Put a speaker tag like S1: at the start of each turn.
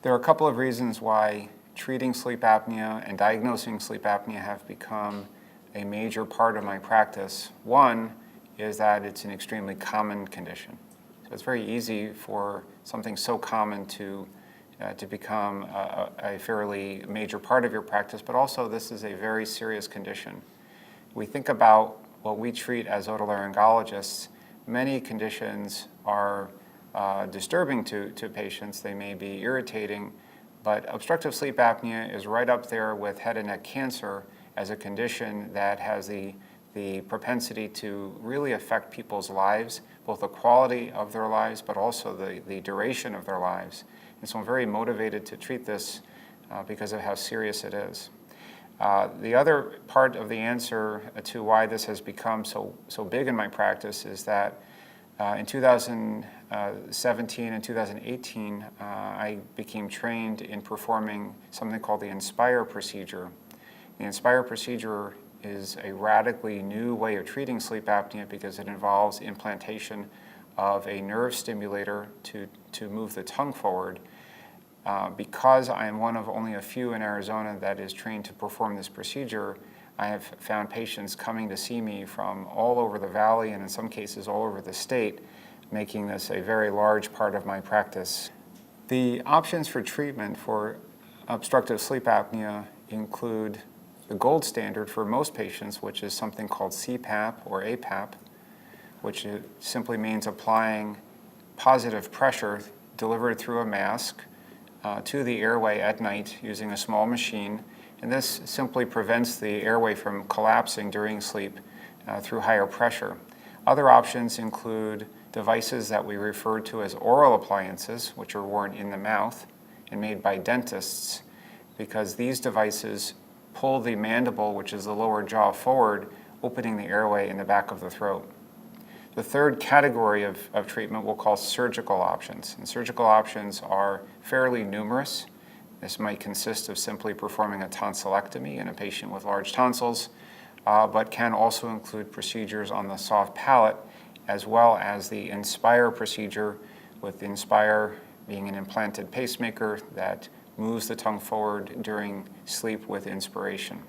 S1: There are a couple of reasons why treating sleep apnea and diagnosing sleep apnea have become a major part of my practice. One is that it's an extremely common condition. So it's very easy for something so common to become a fairly major part of your practice, but also this is a very serious condition. We think about what we treat as otolaryngologists. Many conditions are disturbing to patients. They may be irritating, but obstructive sleep apnea is right up there with head and neck cancer as a condition that has the propensity to really affect people's lives, both the quality of their lives, but also the duration of their lives. And so I'm very motivated to treat this because of how serious it is. The other part of the answer to why this has become so big in my practice is that in 2017 and 2018, I became trained in performing something called the Inspire procedure. The Inspire procedure is a radically new way of treating sleep apnea because it involves implantation of a nerve stimulator to move the tongue forward. Because I am one of only a few in Arizona that is trained to perform this procedure, I have found patients coming to see me from all over the valley and in some cases all over the state, making this a very large part of my practice. The options for treatment for obstructive sleep apnea include the gold standard for most patients, which is something called CPAP or APAP, which simply means applying positive pressure delivered through a mask to the airway at night using a small machine. And this simply prevents the airway from collapsing during sleep through higher pressure. Other options include devices that we refer to as oral appliances, which are worn in the mouth and made by dentists, because these devices pull the mandible, which is the lower jaw, forward, opening the airway in the back of the throat. The third category of treatment we'll call surgical options. And surgical options are fairly numerous. This might consist of simply performing a tonsillectomy in a patient with large tonsils, but can also include procedures on the soft palate, as well as the Inspire procedure, with Inspire being an implanted pacemaker that moves the tongue forward during sleep with inspiration.